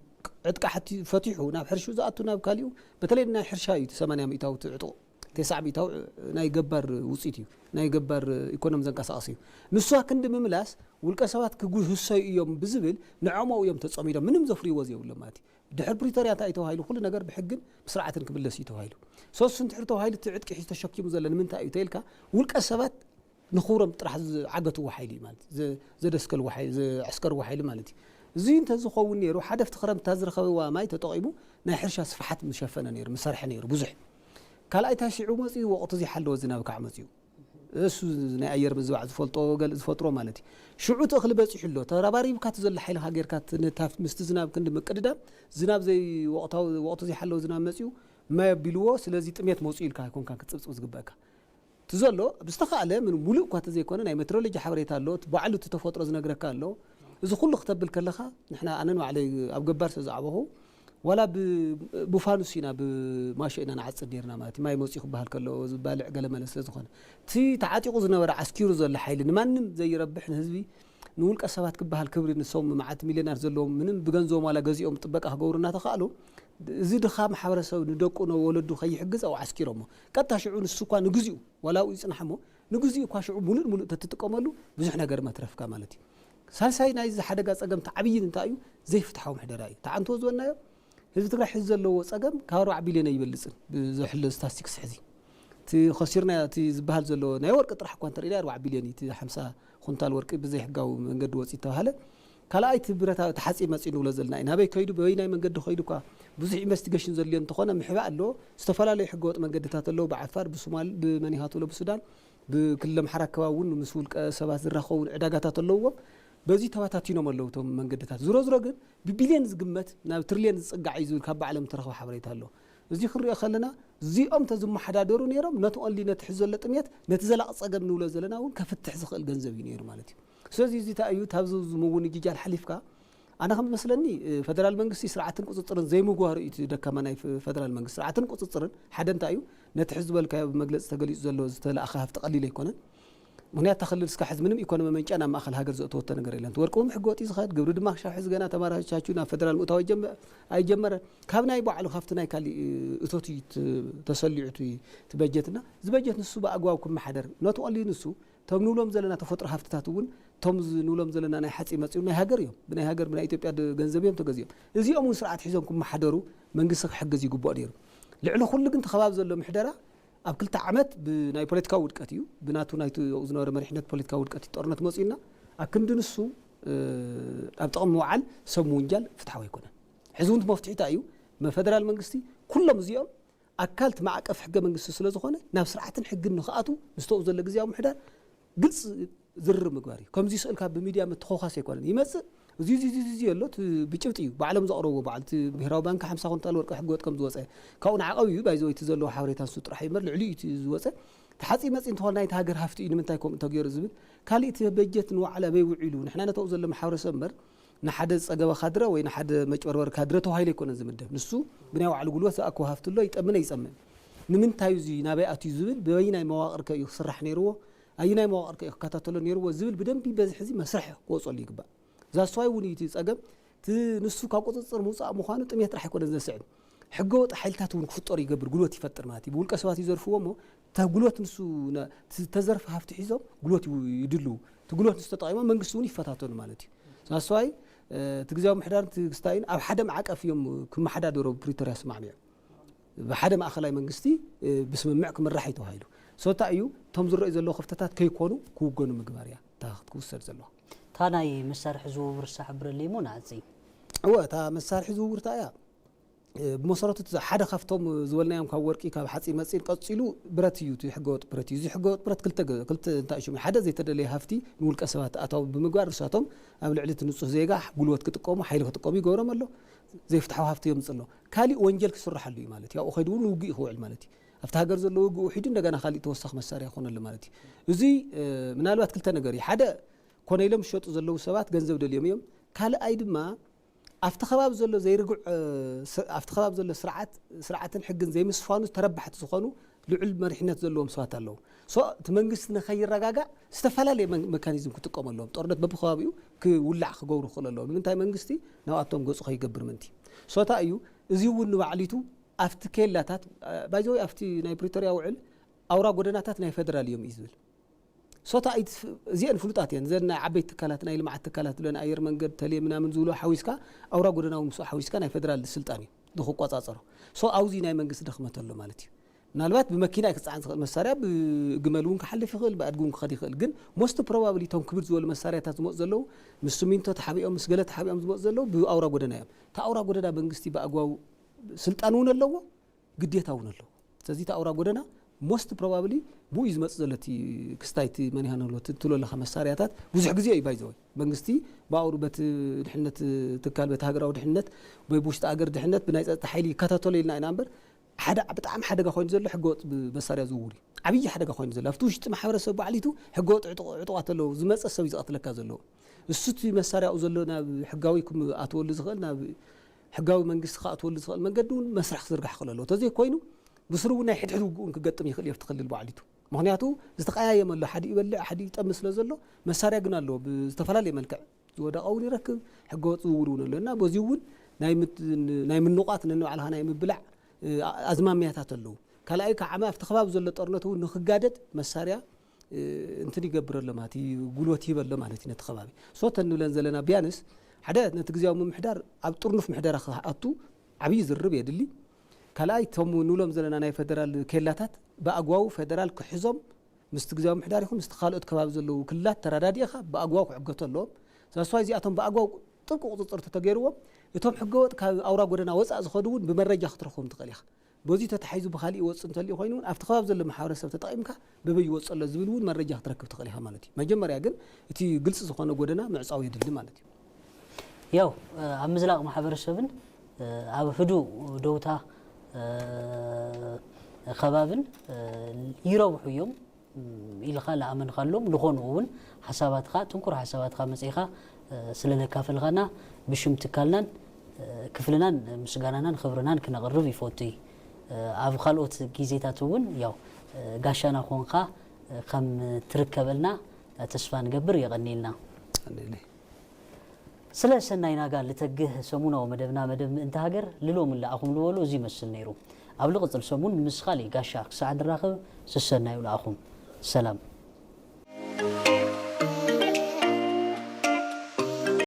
Speaker 2: عدك حتى فتيحو ناب حرشو زاتو ناب كاليو بتلي ناي حرشاي 800 ميتاو تعطو 9 ميتاو ناي جبر وصيتيو ناي جبر ايكونوم زنقاساسيو نسوا كند مملاس والقسوات كغو حساي يوم بزبل نعمو يوم تصميدا منم زفري وزيو لماتي دحر بريتوريا تايتو هايلو كل ነገር بحقن بسرعه كبلس يتو هايلو سوس انتحرتو هايلو تعدك حيت تشكيمو زلن من تايو تيلكا والقسوات نخورم طرح عقتو وحيلي مالتي زدسكل وحي عسكر وحيلي مالتي زي انت زخون نيرو حدا افتخرم تازرخوا ماي تطقيبو ناي حرشا صفحات مشفنه نير مسرح نير بزح كالاي تاشعو مصي وقت زي حلو زناب كعمصيو اسو ناي اير بزواع زفلطو قال زفطرو مالتي شعو تخل بصح له تراباري بكات زل حيل هاغيركات نتاف مست زناب كند مقددا زناب زي وقت زي حلو زناب مصيو ما يبلو سلازي طميت موصيل كا يكون كان كصبص زغباكا تزلو بستخاله من ملؤ كات زي كون ناي مترولوجي حبريت الله بعلو تتفطرو زنغرك الله اذا كلهختبل كلخا نحنا انن على اب جبار تزعبه ولا بفانوسينا بماشينا نعص ديرنا ماتي ما يموصيخ بحال كلو بالع قلمله سلازخونه تي تعاطيقو زنبر عسكيرو زل حيل نمانم زي يربحن حزبي نقول كسبات كبها الكبر نسوم معات مليونير زلهم منهم بجنزهم على جزيهم طبقة هجورنا تخالوا زيد خام حبرسوا ندقوا ولدوا خي حجز أو عسكرهم قد تشعرون السكان نجزيو ولا يصنحمو نجزيو كاشعور ملء تتقملوا بزحنا قرر ما ترف كمالتي سالساي نايز حدا قاص أقام تعبين انتايو زي فتحوا محدراي تعنتو زونا هذا تقرأ حز له وصقم كارو عبيلين يبلسن بزحل ستاتستكس حزي تي خسرنا تي زبال زلو ناي ورق طرح كوانتر إلى 4 بليون تي 5 خنتال ورق بزي حقاو من قد وصيته هلا كلا أي تبرة تحسي مسئين ولا زلنا إن هبي كيدو بيناي من قد خيدو كا بزح إنفستيجيشن زليان تخونا محبا له استفلا لي حقوق من قد تاتلو بعفار بسومال بمنيهات ولا بالسودان بكل محركة ون مسؤول سبات الرخو عداقات تاتلو بزي تواتاتينو ملوتهم من قد تات زرو جن ببليون زقمت نا تريليون زقع يزول كاب عالم ترخو حبريتها له زي خري خلنا زي تزم حدادرو نيرم نتقول لي نتحزو لطميات نتزلق صقم نولا زلنا ون كفتح زخل جنزب ينير مالتي سوزي زي تأيو تابزو زمون جيجال حليفكا أنا خم مثلاًني فدرال منجستي سرعتن قصصرن زي مجوهر يتدكمنا في فدرال منجست سرعتن قصصرن حدا تأيو نتحزب بالك مجلس تقلي زلوا زتلا أخاف تقلي ليكونه منيا تخلل سكحز منهم يكون ما منش أنا ما أخل هاجر زوت وتنا قريلا توركم حقوقي زخات قبل دماغ شاحز جنا تمارا شاشونا فدرال متوجه جم أي جمرة كابنا يبغى على خافتنا يكالي أتوتي تسليعتي تبجتنا زبجت نسو بقى أقواكم محدر نتقولي نسو توم نولم زلنا تفترة هفتاتون توم نولم زلنا أنا حتى ما تقولنا هاجر يوم بنا هاجر بنا إثيوبيا جنزبيهم تجزيهم إذا أمون سرعة حزامكم محدروا من قصك حق زي جبوا ديرو لعنه خل أنت خباب زلنا محدرة أبكل تعمت بناي بوليتيكا ودكاتيو بناتو نايتو أوزنا مرحلة بوليتيكا ودكاتي طرنت مصينا أكن دنسو أبتقم موعل سمونجال فتحوا يكونه حزون مفتوح تأيو ما فدرال منقستي كل مزيام أكلت معك أف حق منقست سلازخونه نفس سرعة حق النخاطو مستوى زل جزيام محدر قلص زر مقاري كم زي سؤال كاب بميديا متخوخاس يكون يمس زي اللوت بيشوتيو بعلم زقروا بعلت بهراو بنك 5 كونتال ورق حقوت كم زوصه كون عقوي بايزو يتزلو حوريتان سوط راح يمر لعلي يتزوصه تحصي مسين تولنا يتهاجر هافتي نمنتاي كوم تغير زبل كاليت بجت نو على بيوعيلو نحنا نتو زل محاور سمر نحد صقبه خضره وين حد مچورور خضره تو هايل يكون زمده نسو بناو على قلوه اكو هافتلو يطمن يصمن نمنتاي زي نابي اتي زبل بيناي مواقر كيو سرح نيرو ايناي مواقر كيو كاتاتلو نيرو زبل بدنبي بزحزي مسرح قوصل يغبا زاسواي ونيتي صقب تنسو كقصصر موصا مخانو طميت راح يكون زسعد حقوط حيلتات ون كفطر يقبر قلوت يفطر ماتي بقول قسوات يزرفومو تا قلوت نسو تزرف هافتي حيزو قلوت يدلو تقولوت نستطعمو منغسون يفتاتون مالتي زاسواي تجزاو محدار تستاين او حدا معك افيوم كم حدا دورو بريتوريا سمعميع بحدا ما اخلاي منغستي بسممعكم الرحيتو هايلو سوتا ايو توم زرئ زلو خفتات كيكونو كوغونو مغباريا تاخت كوسر زلو
Speaker 1: تاناي مسارح زوور سحبر الليمون عزي
Speaker 2: هو تا مسارح زوور تايا بمسارته حدا خفتهم زولناهم كاب ورقي كاب حصي مصير قصيلو براتيو تحقوت براتيو زي حقوت برات كلت انتايشو حدا زي تدلي هافتي نقول قسوات اتاو بمغوار رساتهم اب لعلت نصح زيغا غلوت كتقومو حيل كتقومو يغورم الله زي فتحوا هافتي يمصلو كالي وانجل كسرحلو مالتي يا خيدون وغي خوعل مالتي افتا هاجر زلو وغو حيد እንደገና خالي توسخ مساريا يخونل مالتي ازي منالبات كلتا نغري حدا كون يلم شوط زلو سبات ገንዘብ ደልዮም እዮም ካል አይድማ አፍተኸባብ ዘሎ ዘይርጉዕ አፍተኸባብ ዘሎ ስርዓትን ሕግን ዘይምስፋኑ ተረባሕት ዝኾኑ ልዑል መሪሕነት ዘለዎም ሰባት ኣለዉ ሶ መንግስት ንኸይረጋጋ ዝተፈላለዩ ሜካኒዝም ክጥቀመሎም ጦርነት በብኸባቢኡ ክውላዕ ክገብሩ ክእለሎም ንምንታይ መንግስቲ ናብኣቶም ገፁ ከይገብር ምንቲ ሶታ እዩ እዚ እውን ባዕሊቱ ኣብቲ ኬላታት ባይዘው ኣብቲ ናይ ፕሪቶሪያ ውዕል ኣውራ ጎደናታት ናይ ፌደራል እዮም እዩ ዝብል ሶታ زين فلوطات يعني زين عبيت تكالات نايل مع التكالات لنا اير منقد تلي منامن زولو حويسكا اورا غدناو مسو حويسكا ناي فدرال السلطاني دخو قصاصرو سو اوزي ناي منغس دخمتلو مالتي منالبات بمكينه كصعن مساريا بغملون كحلف يخل بادغون كخدي يخل ግን most probably توم كبر زول مسارياتات زمو زلو مسمينتو تحبيهم مسغله تحبيهم زمو زلو باورا غدنايا تا اورا غدنا منغستي باغواو سلطانون لو ግዴታውን አለው ስለዚህ تا اورا غدنا most probably بويز مصلتي كستايتي من هانلو تلو لها مسارياتات بزح غزي اي بايزوي منغستي باوربت دحنت تكال بت هاغراو دحنت بيبوشت اگر دحنت بناي صت حيلي كاتاتول لنا نمبر حدا بطعم حدا خوين زلو حقوط بمساريا زوري عبي حدا خوين زلو افتوشت محبرسب بعليتو حقوط عطوات له زمص سب يزقتلك زلو السوتي مساريا زلونا حقاويكم اتول زخلنا حقاوي منغست خاطول زخل منقدون مسرح زرغح خللو تزي كوينو بسرونا حد حدو كقطم يخل يفتخلل بعليتو مغنياتو استقايا مله حد يبلع حد يطمس لزلو مساريا غنا له بستفلالي ملكع ودا قول يركب حقوق ورون لنا بزيون ناي من نقاط ننو على هنا يمبلع ازمامياتات له كلاي كعما افتخباب زلو طرنته نخغادت مساريا انتني يقبر لماتي قولوتي يبل مالتي نتخبابي صوت انه لنزلنا بيانس حدا نتغزياو محدار اب طرنف محدار اخاتو عبي زرب يدلي كلاي توم نولم زلنا ناي فدرال كيلاتات باغواو فدرال كحزم مستغزاو محدار يكون مستخالط كباب زلو كلات تراداديخا باغواو كعغتلو ساسواي زياتهم باغواو ጥብቅ ቁጥጥር ተገይርዎ እቶም ሕገወጥ ካብ አውራ ጎደና ወፃእ ዝኸዱውን ብመረጃ ክትረኽቦም ትኽእል ኢኻ በዚ ተተሓይዙ ብኻሊእ ይወፅእ እንተልዩ ኮይኑ ኣብቲ ከባቢ ዘሎ ማሕበረሰብ ተጠቒምካ በበይ ይወፅእ ኣሎ ዝብል እውን መረጃ ክትረክብ ትኽእል ኢኻ ማለት እዩ መጀመርያ ግን እቲ ግልጽ ዝኾነ ጎደና ምዕፃው የድሊ ማለት እዩ
Speaker 1: ያው ኣብ ምዝላቕ ማሕበረሰብን ኣብ ህዱእ ደውታ ከባብን ይረብሑ እዮም ኢልኻ ለኣመንካሎም ዝኾኑ እውን ሓሳባትካ ጥንኩር ሓሳባትካ መፅኢኻ ስለነካፈልኻና ብሽም ትካልናን ክፍልናን ምስጋናናን ክብርናን ክነቕርብ ይፈቱ ኣብ ካልኦት ጊዜታት እውን ያው ጋሻና ኮንካ ከም ትርከበልና ተስፋ ንገብር የቀኒልና ስለ ሰናይና ጋር ልተግህ ሰሙናዊ መደብና መደብ ምእንተ ሃገር ልሎም ለኣኹም ልበሉ እዚ ይመስል ነይሩ ኣብ ልቕፅል ሰሙን ምስ ካሊእ ጋሻ ክሳዕ ንራኸብ ስሰናዩ ለኣኹም ሰላም